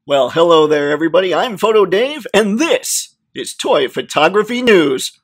Well, hello there, everybody. I'm Photo Dave, and this is Toy Photography News.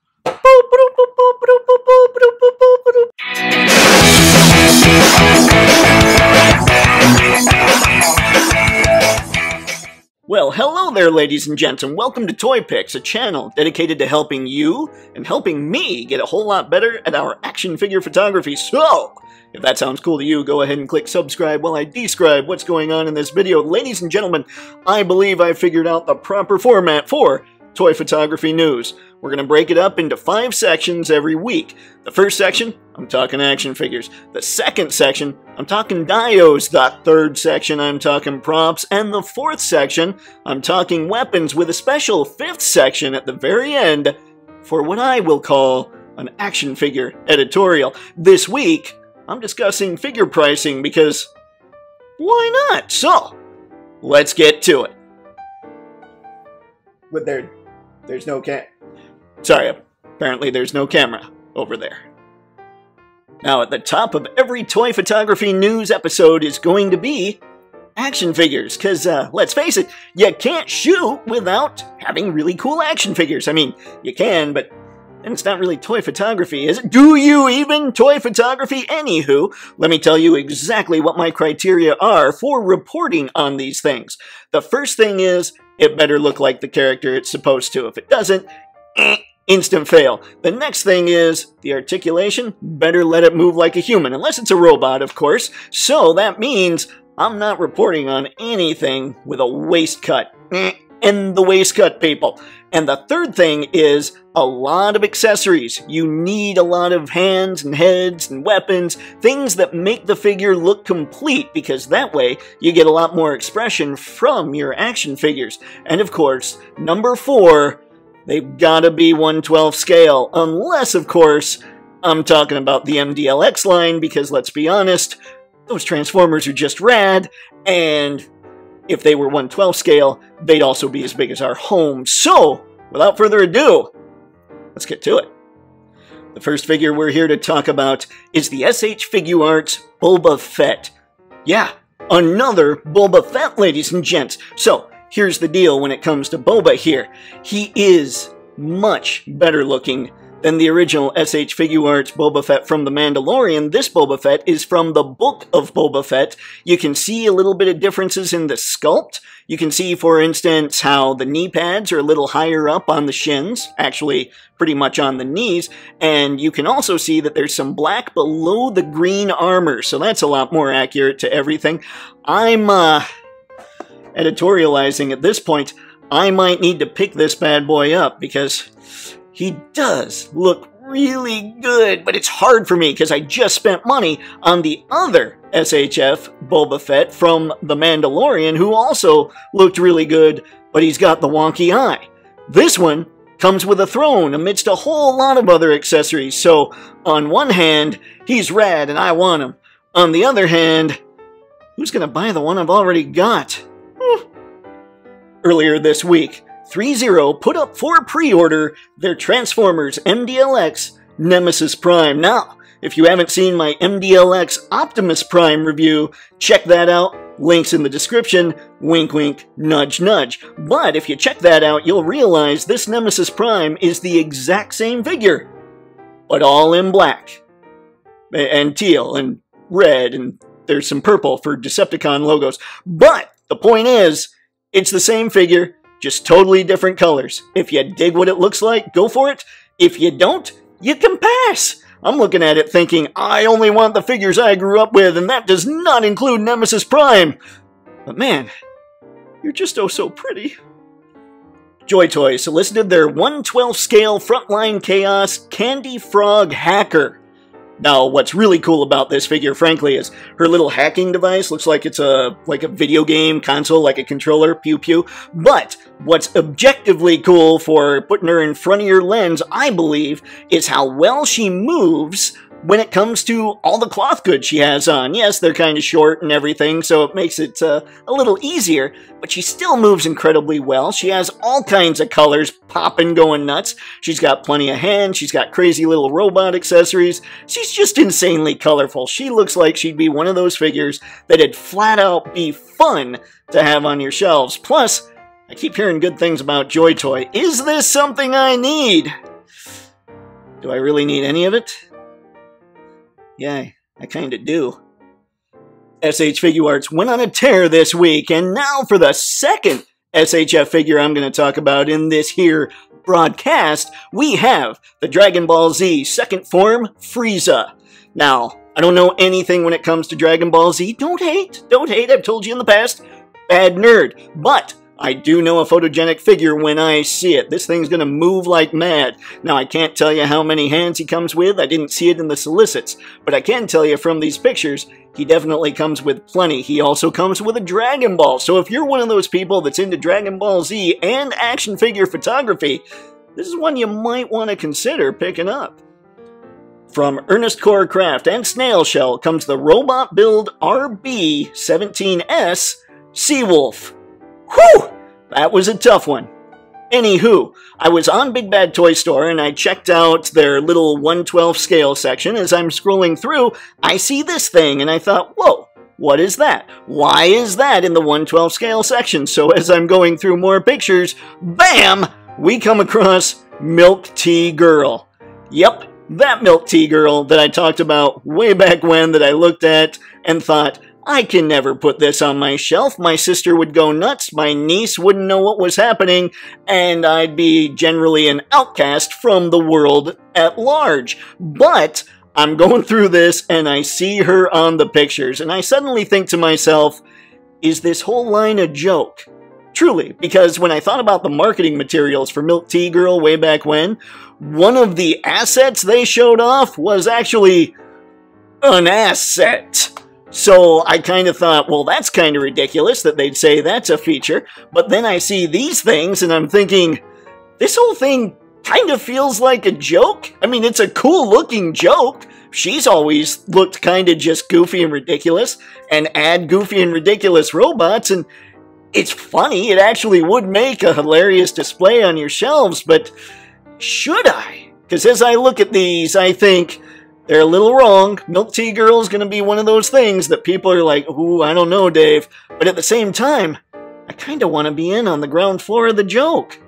Well, hello there, ladies and gents, and welcome to Toypixx, a channel dedicated to helping you and helping me get a whole lot better at our action figure photography. So, if that sounds cool to you, go ahead and click subscribe while I describe what's going on in this video. Ladies and gentlemen, I believe I figured out the proper format for Toy Photography News. We're going to break it up into 5 sections every week. The first section, I'm talking action figures. The second section, I'm talking dios. The third section, I'm talking props. And the fourth section, I'm talking weapons, with a special 5th section at the very end for what I will call an action figure editorial. This week, I'm discussing figure pricing because why not? So, let's get to it. But there's no Sorry, apparently there's no camera over there. Now, at the top of every Toy Photography News episode is going to be action figures, because, let's face it, you can't shoot without having really cool action figures. I mean, you can, but then it's not really toy photography, is it? Do you even toy photography? Anywho, let me tell you exactly what my criteria are for reporting on these things. The first thing is, it better look like the character it's supposed to. If it doesn't, instant fail. The next thing is, the articulation, better let it move like a human, unless it's a robot, of course. So that means I'm not reporting on anything with a waist cut. And the waist cut, people. And the third thing is a lot of accessories. You need a lot of hands and heads and weapons, things that make the figure look complete, because that way you get a lot more expression from your action figures. And of course, number 4, they've gotta be 1/12 scale, unless, of course, I'm talking about the MDLX line, because let's be honest, those Transformers are just rad, and if they were 1/12 scale, they'd also be as big as our home. So, without further ado, let's get to it. The first figure we're here to talk about is the SH Figuarts Boba Fett. Yeah, another Boba Fett, ladies and gents. So, here's the deal when it comes to Boba here. He is much better looking than the original SH Figuarts Boba Fett from The Mandalorian. This Boba Fett is from the Book of Boba Fett. You can see a little bit of differences in the sculpt. You can see, for instance, how the knee pads are a little higher up on the shins, actually pretty much on the knees, and you can also see that there's some black below the green armor, so that's a lot more accurate to everything. I'm, editorializing at this point. I might need to pick this bad boy up, because he does look really good, but it's hard for me because I just spent money on the other SHF Boba Fett from The Mandalorian, who also looked really good, but he's got the wonky eye. This one comes with a throne amidst a whole lot of other accessories, so on one hand, he's rad and I want him. On the other hand, who's gonna buy the one I've already got? Earlier this week, 3-0 put up for pre-order their Transformers MDLX Nemesis Prime. Now, if you haven't seen my MDLX Optimus Prime review, check that out. Links in the description. Wink wink, nudge nudge. But if you check that out, you'll realize this Nemesis Prime is the exact same figure, but all in black. And teal and red, and there's some purple for Decepticon logos. But the point is, it's the same figure, just totally different colors. If you dig what it looks like, go for it. If you don't, you can pass. I'm looking at it thinking, I only want the figures I grew up with, and that does not include Nemesis Prime. But man, you're just oh so pretty. Joy Toys solicited their 1/12 scale Frontline Chaos Candyfrog Hacker. Now, what's really cool about this figure, frankly, is her little hacking device looks like it's like a video game console, like a controller, pew pew. But what's objectively cool for putting her in front of your lens, I believe, is how well she moves when it comes to all the cloth goods she has on. Yes, they're kind of short and everything, so it makes it a little easier, but she still moves incredibly well. She has all kinds of colors popping, going nuts. She's got plenty of hands. She's got crazy little robot accessories. She's just insanely colorful. She looks like she'd be one of those figures that'd flat out be fun to have on your shelves. Plus, I keep hearing good things about Joy Toy. Is this something I need? Do I really need any of it? Yeah, I kinda do. SH Figuarts went on a tear this week, and now for the second SHF figure I'm going to talk about in this here broadcast, we have the Dragon Ball Z second form Frieza. Now, I don't know anything when it comes to Dragon Ball Z. Don't hate, I've told you in the past. Bad nerd. But I do know a photogenic figure when I see it. This thing's gonna move like mad. Now, I can't tell you how many hands he comes with. I didn't see it in the solicits. But I can tell you from these pictures, he definitely comes with plenty. He also comes with a Dragon Ball. So if you're one of those people that's into Dragon Ball Z and action figure photography, this is one you might want to consider picking up. From Ernest Core Craft and Snail Shell comes the Robot Build RB17S Seawolf. Whew! That was a tough one. Anywho, I was on Big Bad Toy Store and I checked out their little 1/12 scale section. As I'm scrolling through, I see this thing and I thought, whoa, what is that? Why is that in the 1/12 scale section? So as I'm going through more pictures, bam! We come across Milk Tea Girl. Yep, that Milk Tea Girl that I talked about way back when, that I looked at and thought, I can never put this on my shelf. My sister would go nuts, my niece wouldn't know what was happening, and I'd be generally an outcast from the world at large. But I'm going through this and I see her on the pictures, and I suddenly think to myself, is this whole line a joke? Truly, because when I thought about the marketing materials for Milk Tea Girl way back when, one of the assets they showed off was actually an asset. So I kind of thought, well, that's kind of ridiculous that they'd say that's a feature. But then I see these things and I'm thinking, this whole thing kind of feels like a joke. I mean, it's a cool looking joke. She's always looked kind of just goofy and ridiculous, and add goofy and ridiculous robots, and it's funny. It actually would make a hilarious display on your shelves, but should I? Because as I look at these, I think they're a little wrong. Milk Tea Girl is going to be one of those things that people are like, ooh, I don't know, Dave. But at the same time, I kind of want to be in on the ground floor of the joke.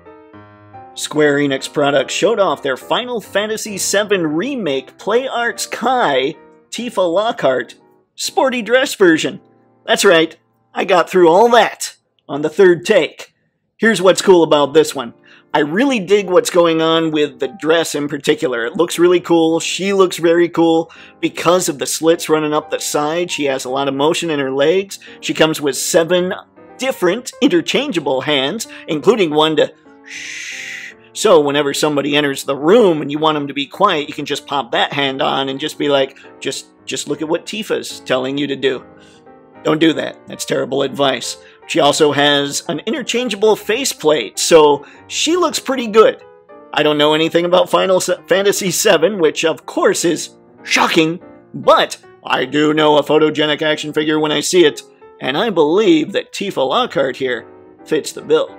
Square Enix Products showed off their Final Fantasy VII Remake Play Arts Kai Tifa Lockhart sporty dress version. That's right, I got through all that on the third take. Here's what's cool about this one. I really dig what's going on with the dress in particular. It looks really cool. She looks very cool. Because of the slits running up the side, she has a lot of motion in her legs. She comes with 7 different interchangeable hands, including one to shh. So whenever somebody enters the room and you want them to be quiet, you can just pop that hand on and just be like, just look at what Tifa's telling you to do. Don't do that. That's terrible advice. She also has an interchangeable faceplate, so she looks pretty good. I don't know anything about Final Fantasy VII, which of course is shocking, but I do know a photogenic action figure when I see it, and I believe that Tifa Lockhart here fits the bill.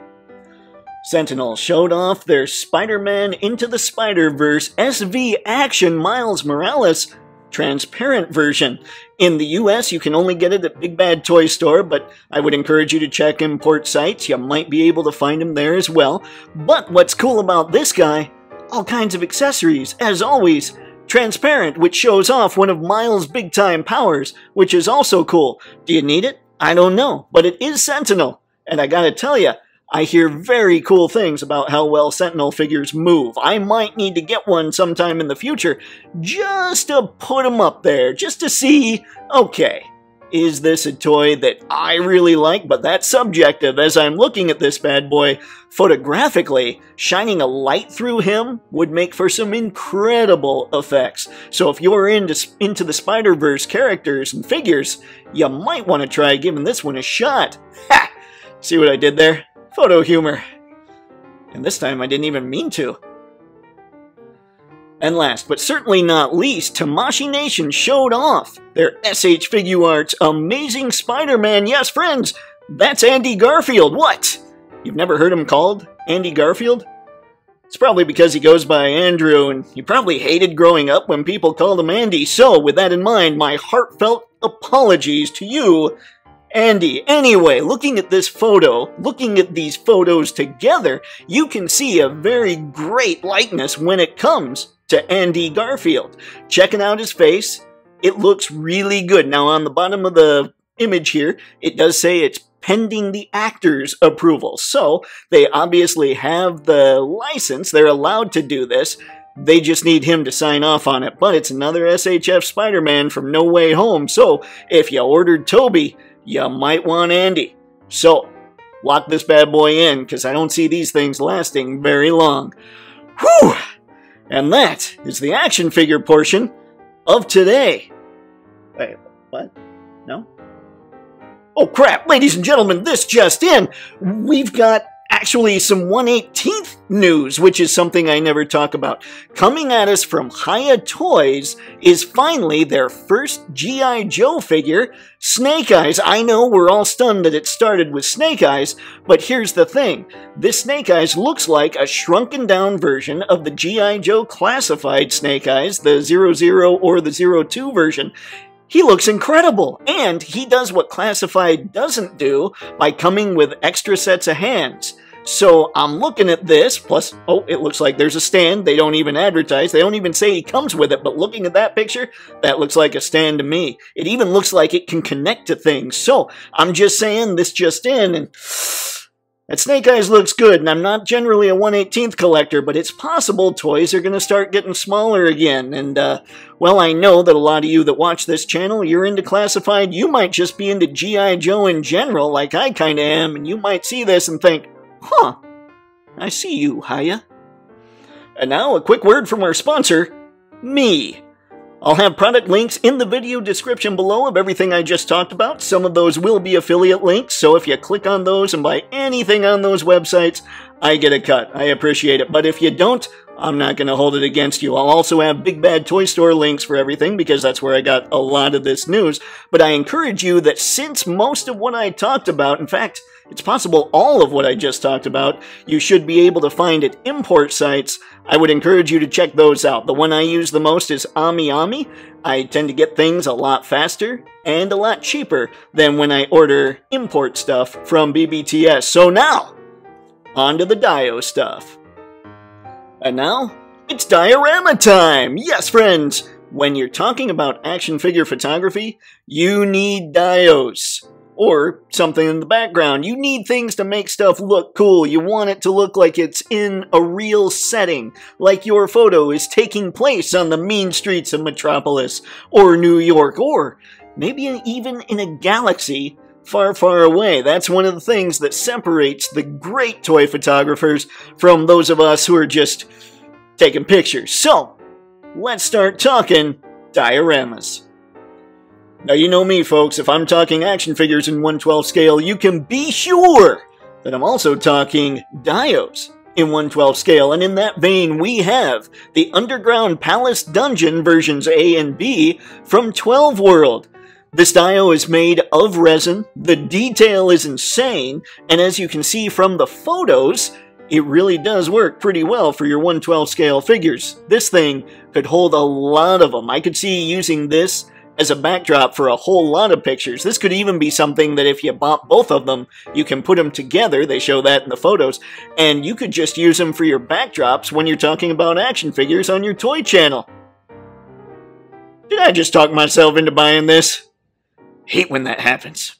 Sentinel showed off their Spider-Man Into the Spider-Verse SV Action Miles Morales transparent version. In the US, you can only get it at Big Bad Toy Store, but I would encourage you to check import sites. You might be able to find them there as well. But what's cool about this guy, all kinds of accessories, as always. Transparent, which shows off one of Miles' big-time powers, which is also cool. Do you need it? I don't know, but it is Sentinel. And I gotta tell you, I hear very cool things about how well Sentinel figures move. I might need to get one sometime in the future just to put them up there, just to see, okay, is this a toy that I really like? But that's subjective. As I'm looking at this bad boy, photographically, shining a light through him would make for some incredible effects. So if you're into the Spider-Verse characters and figures, you might want to try giving this one a shot. Ha! See what I did there? Photo humor. And this time I didn't even mean to. And last but certainly not least, Tamashii Nation showed off their SH Figuarts Amazing Spider-Man. Yes, friends, that's Andy Garfield. What? You've never heard him called Andy Garfield? It's probably because he goes by Andrew, and you probably hated growing up when people called him Andy. So, with that in mind, my heartfelt apologies to you, Andy. Anyway, looking at this photo, looking at these photos together, you can see a very great likeness when it comes to Andy Garfield. Checking out his face, it looks really good. Now, on the bottom of the image here, it does say it's pending the actor's approval. So, they obviously have the license. They're allowed to do this. They just need him to sign off on it. But it's another SHF Spider-Man from No Way Home. So, if you ordered Toby, you might want Andy. So, lock this bad boy in, because I don't see these things lasting very long. Whew! And that is the action figure portion of today. Wait, what? No? Oh crap, ladies and gentlemen, this just in! We've got actually some 1/18th news, which is something I never talk about. Coming at us from Hiya Toys is finally their first G.I. Joe figure, Snake Eyes. I know we're all stunned that it started with Snake Eyes, but here's the thing. This Snake Eyes looks like a shrunken down version of the G.I. Joe classified Snake Eyes, the 00 or the 02 version. He looks incredible, and he does what Classified doesn't do by coming with extra sets of hands. So I'm looking at this, plus, oh, it looks like there's a stand. They don't even advertise. They don't even say he comes with it, but looking at that picture, that looks like a stand to me. It even looks like it can connect to things. So I'm just saying, this just in, and that Snake Eyes looks good, and I'm not generally a 1/18th collector, but it's possible toys are going to start getting smaller again. And, well, I know that a lot of you that watch this channel, you're into Classified. You might just be into G.I. Joe in general, like I kind of am, and you might see this and think, huh, I see you, Hiya. And now, a quick word from our sponsor, me. I'll have product links in the video description below of everything I just talked about. Some of those will be affiliate links, so if you click on those and buy anything on those websites, I get a cut. I appreciate it. But if you don't, I'm not going to hold it against you. I'll also have Big Bad Toy Store links for everything, because that's where I got a lot of this news. But I encourage you that since most of what I talked about, in fact, it's possible all of what I just talked about, you should be able to find at import sites, I would encourage you to check those out. The one I use the most is AmiAmi. I tend to get things a lot faster and a lot cheaper than when I order import stuff from BBTS. So now, on to the Dio stuff. And now, it's Diorama time! Yes, friends! When you're talking about action figure photography, you need dios. Or something in the background. You need things to make stuff look cool. You want it to look like it's in a real setting. Like your photo is taking place on the mean streets of Metropolis, or New York, or maybe even in a galaxy far, far away. That's one of the things that separates the great toy photographers from those of us who are just taking pictures. So, let's start talking dioramas. Now, you know me, folks. If I'm talking action figures in 1/12 scale, you can be sure that I'm also talking dios in 1/12 scale. And in that vein, we have the Underground Palace Dungeon versions A and B from 12 World. This dio is made of resin, the detail is insane, and as you can see from the photos, it really does work pretty well for your 1/12 scale figures. This thing could hold a lot of them. I could see using this as a backdrop for a whole lot of pictures. This could even be something that if you bought both of them, you can put them together. They show that in the photos. And you could just use them for your backdrops when you're talking about action figures on your toy channel. Did I just talk myself into buying this? Hate when that happens.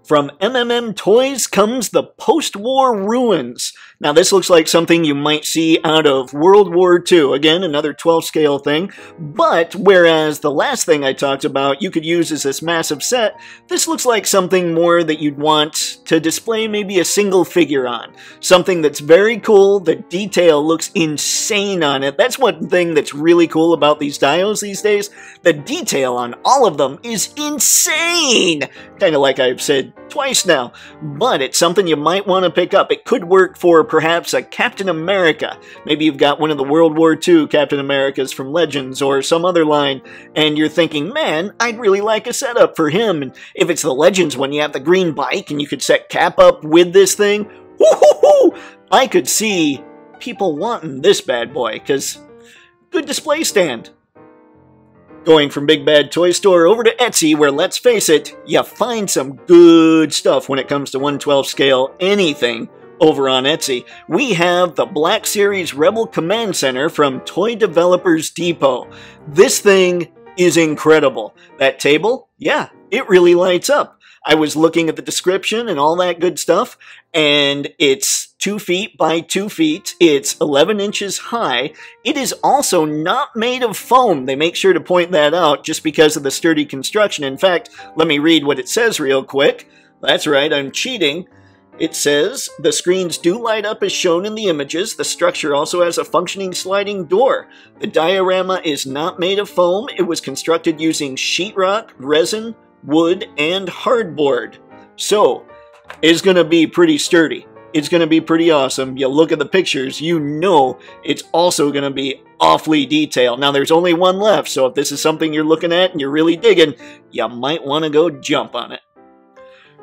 From MMM Toys comes the Post-War Ruins. Now this looks like something you might see out of World War II. Again, another 12 scale thing. But whereas the last thing I talked about you could use as this massive set, this looks like something more that you'd want to display maybe a single figure on. Something that's very cool, the detail looks insane on it. That's one thing that's really cool about these dios these days. The detail on all of them is insane! Kind of like I've said twice now, but it's something you might want to pick up. It could work for perhaps a Captain America. Maybe you've got one of the World War II Captain Americas from Legends or some other line, and you're thinking, man, I'd really like a setup for him. And if it's the Legends one, you have the green bike and you could set Cap up with this thing. Woo-hoo-hoo! I could see people wanting this bad boy, because good display stand. Going from Big Bad Toy Store over to Etsy, where, let's face it, you find some good stuff when it comes to 1/12 scale anything over on Etsy. We have the Black Series Rebel Command Center from Toy Developers Depot. This thing is incredible. That table, yeah, it really lights up. I was looking at the description and all that good stuff, and it's 2 feet by 2 feet. It's 11 inches high. It is also not made of foam. They make sure to point that out just because of the sturdy construction. In fact, let me read what it says real quick. That's right, I'm cheating. It says, the screens do light up as shown in the images. The structure also has a functioning sliding door. The diorama is not made of foam. It was constructed using sheetrock, resin, wood, and hardboard. So, it's going to be pretty sturdy. It's going to be pretty awesome. You look at the pictures, you know it's also going to be awfully detailed. Now, there's only one left, so if this is something you're looking at and you're really digging, you might want to go jump on it.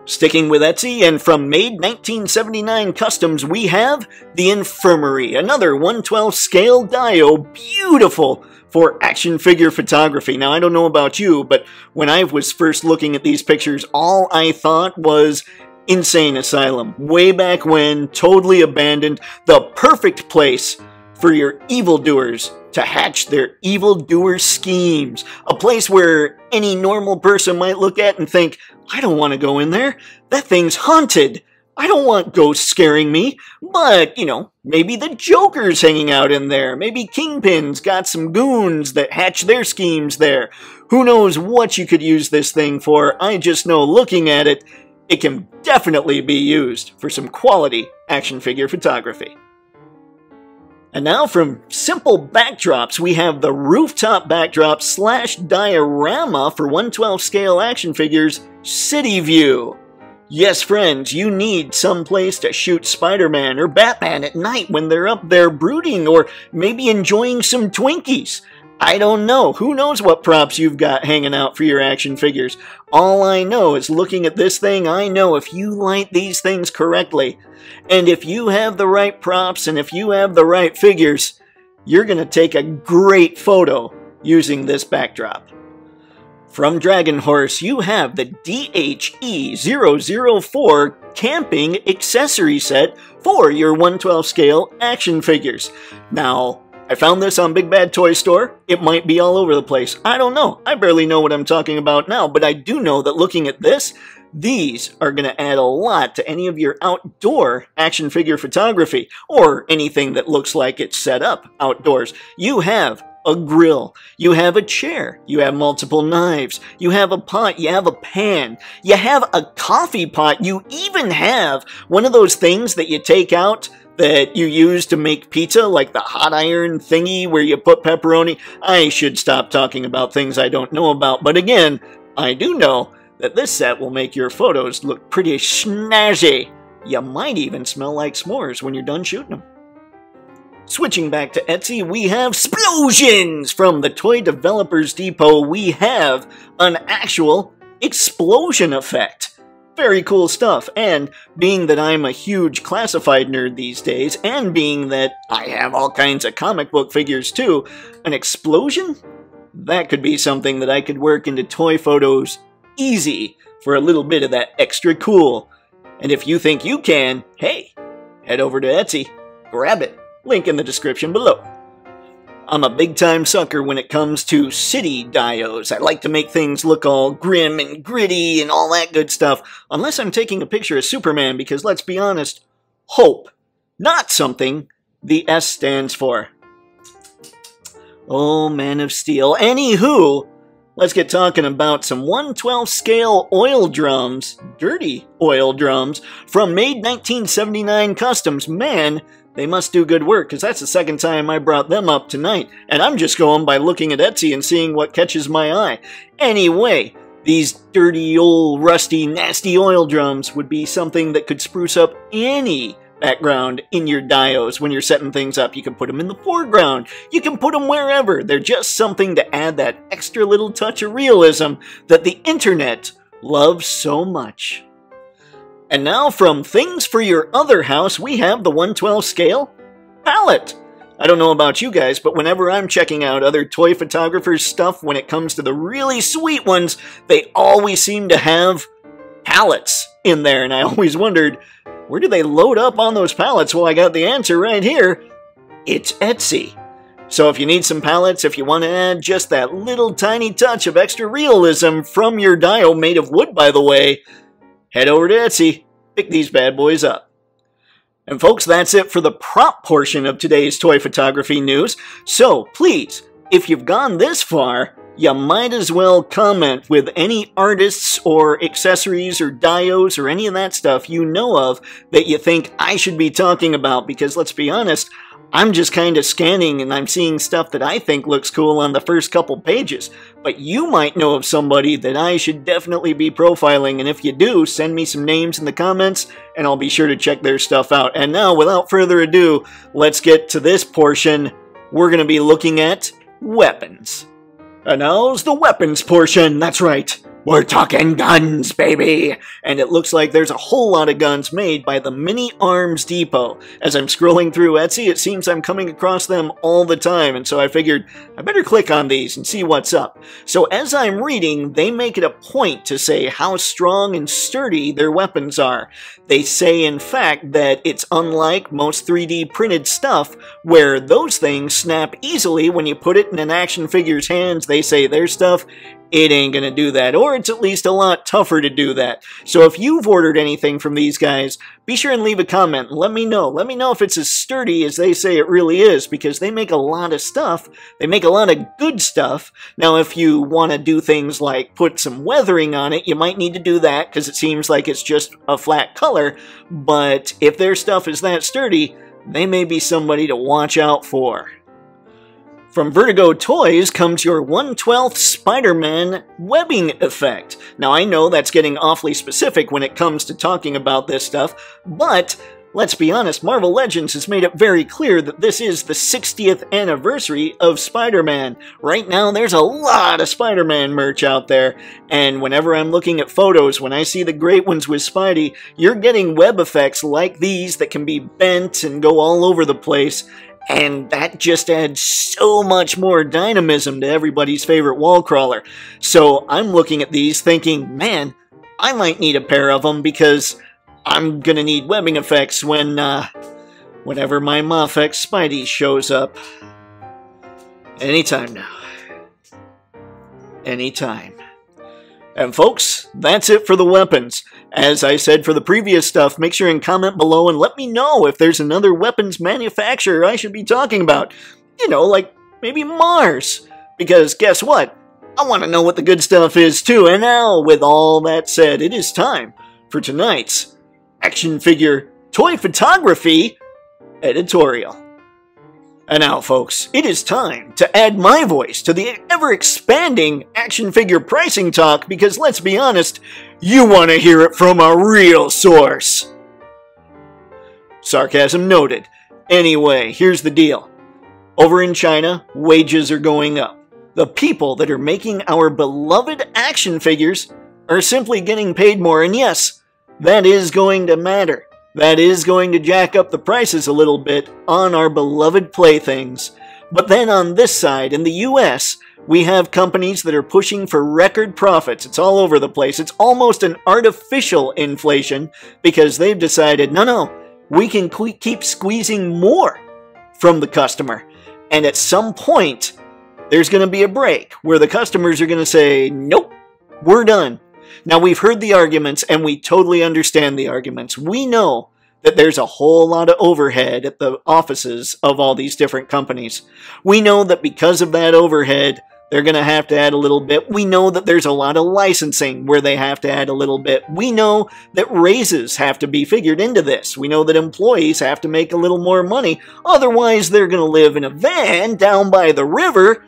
Sticking with Etsy, and from Made 1979 Customs, we have the Infirmary, another 1/12 scale dio, beautiful for action figure photography. Now, I don't know about you, but when I was first looking at these pictures, all I thought was Insane Asylum. Way back when, totally abandoned, the perfect place for your evildoers to hatch their evildoer schemes. A place where any normal person might look at and think, I don't want to go in there. That thing's haunted. I don't want ghosts scaring me. But, you know, maybe the Joker's hanging out in there. Maybe Kingpin's got some goons that hatch their schemes there. Who knows what you could use this thing for? I just know looking at it, it can definitely be used for some quality action figure photography. And now from Simple Backdrops, we have the Rooftop Backdrop / Diorama for 1/12 scale action figures, City View. Yes, friends, you need some place to shoot Spider-Man or Batman at night when they're up there brooding, or maybe enjoying some Twinkies. I don't know. Who knows what props you've got hanging out for your action figures? All I know is looking at this thing, I know if you light these things correctly, and if you have the right props and if you have the right figures, you're going to take a great photo using this backdrop. From Dragon Horse, you have the DHE004 Camping Accessory Set for your 1/12 scale action figures. Now, I found this on Big Bad Toy Store. It might be all over the place. I don't know. I barely know what I'm talking about now, but I do know that looking at this, these are going to add a lot to any of your outdoor action figure photography, or anything that looks like it's set up outdoors. You have a grill, you have a chair, you have multiple knives, you have a pot, you have a pan, you have a coffee pot, you even have one of those things that you take out that you use to make pizza, like the hot iron thingy where you put pepperoni. I should stop talking about things I don't know about, but again, I do know that this set will make your photos look pretty snazzy. You might even smell like s'mores when you're done shooting them. Switching back to Etsy, we have Splosions! From the Toy Developers Depot, we have an actual explosion effect. Very cool stuff, and being that I'm a huge classified nerd these days, and being that I have all kinds of comic book figures too, an explosion? That could be something that I could work into toy photos easy for a little bit of that extra cool. And if you think you can, hey, head over to Etsy, grab it. Link in the description below. I'm a big-time sucker when it comes to city dios. I like to make things look all grim and gritty and all that good stuff, unless I'm taking a picture of Superman, because let's be honest, hope, not something the S stands for. Oh, Man of Steel. Anywho, let's get talking about some 1/12 scale oil drums, dirty oil drums, from Made 1979 Customs. Man, they must do good work, because that's the second time I brought them up tonight, and I'm just going by looking at Etsy and seeing what catches my eye. Anyway, these dirty, old, rusty, nasty oil drums would be something that could spruce up any background in your dios when you're setting things up. You can put them in the foreground. You can put them wherever. They're just something to add that extra little touch of realism that the internet loves so much. And now from Things for Your Other House, we have the 1/12 scale Pallet. I don't know about you guys, but whenever I'm checking out other toy photographers' stuff, when it comes to the really sweet ones, they always seem to have pallets in there, and I always wondered, where do they load up on those pallets? Well, I got the answer right here. It's Etsy. So if you need some pallets, if you want to add just that little tiny touch of extra realism from your dio, made of wood by the way, head over to Etsy, pick these bad boys up. And folks, that's it for the prop portion of today's toy photography news. So please, if you've gone this far, you might as well comment with any artists or accessories or dios or any of that stuff you know of that you think I should be talking about, because let's be honest, I'm just kind of scanning and I'm seeing stuff that I think looks cool on the first couple pages. But you might know of somebody that I should definitely be profiling, and if you do, send me some names in the comments and I'll be sure to check their stuff out. And now, without further ado, let's get to this portion. We're going to be looking at weapons. And now's the weapons portion, that's right. We're talking guns, baby! And it looks like there's a whole lot of guns made by the Mini Arms Depot. As I'm scrolling through Etsy, it seems I'm coming across them all the time, and so I figured I better click on these and see what's up. So as I'm reading, they make it a point to say how strong and sturdy their weapons are. They say, in fact, that it's unlike most 3D printed stuff, where those things snap easily when you put it in an action figure's hands. They say their stuff, it ain't gonna do that, or it's at least a lot tougher to do that. So if you've ordered anything from these guys, be sure and leave a comment and let me know. Let me know if it's as sturdy as they say it really is, because they make a lot of stuff. They make a lot of good stuff. Now, if you want to do things like put some weathering on it, you might need to do that, because it seems like it's just a flat color. But if their stuff is that sturdy, they may be somebody to watch out for. From Vertigo Toys comes your 1/12 Spider-Man webbing effect. Now, I know that's getting awfully specific when it comes to talking about this stuff, but let's be honest, Marvel Legends has made it very clear that this is the 60th anniversary of Spider-Man. Right now, there's a lot of Spider-Man merch out there, and whenever I'm looking at photos, when I see the great ones with Spidey, you're getting web effects like these that can be bent and go all over the place. And that just adds so much more dynamism to everybody's favorite wall crawler. So I'm looking at these thinking, man, I might need a pair of them, because I'm gonna need webbing effects when, whenever my Mafex Spidey shows up. Anytime now. Anytime. And folks, that's it for the weapons. As I said for the previous stuff, make sure and comment below and let me know if there's another weapons manufacturer I should be talking about. You know, like maybe Mars. Because guess what? I want to know what the good stuff is too. And now, with all that said, it is time for tonight's action figure toy photography editorial. And now, folks, it is time to add my voice to the ever-expanding action figure pricing talk, because let's be honest, you want to hear it from a real source. Sarcasm noted. Anyway, here's the deal. Over in China, wages are going up. The people that are making our beloved action figures are simply getting paid more, and yes, that is going to matter. That is going to jack up the prices a little bit on our beloved playthings. But then on this side, in the US, we have companies that are pushing for record profits. It's all over the place. It's almost an artificial inflation, because they've decided, no, we can keep squeezing more from the customer. And at some point, there's going to be a break where the customers are going to say, nope, we're done. Now, we've heard the arguments, and we totally understand the arguments. We know that there's a whole lot of overhead at the offices of all these different companies. We know that because of that overhead, they're going to have to add a little bit. We know that there's a lot of licensing where they have to add a little bit. We know that raises have to be figured into this. We know that employees have to make a little more money. Otherwise, they're going to live in a van down by the river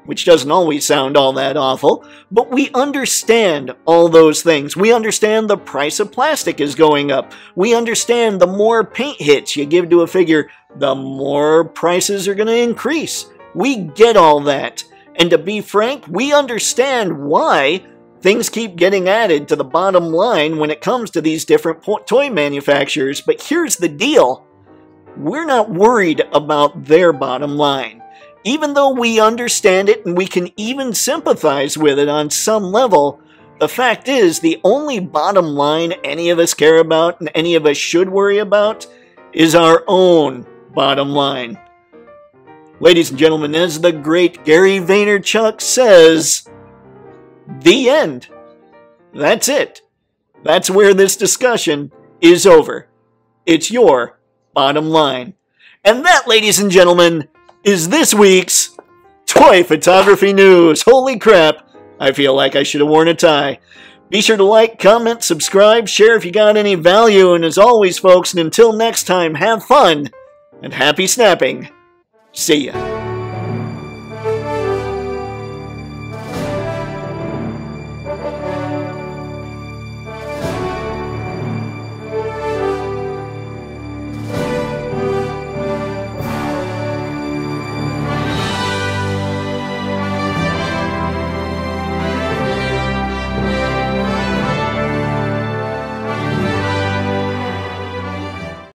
which doesn't always sound all that awful, but we understand all those things. We understand the price of plastic is going up. We understand the more paint hits you give to a figure, the more prices are going to increase. We get all that. And to be frank, we understand why things keep getting added to the bottom line when it comes to these different toy manufacturers. But here's the deal. We're not worried about their bottom line. Even though we understand it and we can even sympathize with it on some level, the fact is the only bottom line any of us care about and any of us should worry about is our own bottom line. Ladies and gentlemen, as the great Gary Vaynerchuk says, the end. That's it. That's where this discussion is over. It's your bottom line. And that, ladies and gentlemen, is this week's Toy Photography News. Holy crap, I feel like I should have worn a tie. Be sure to like, comment, subscribe, share if you got any value, and as always, folks, and until next time, have fun and happy snapping. See ya.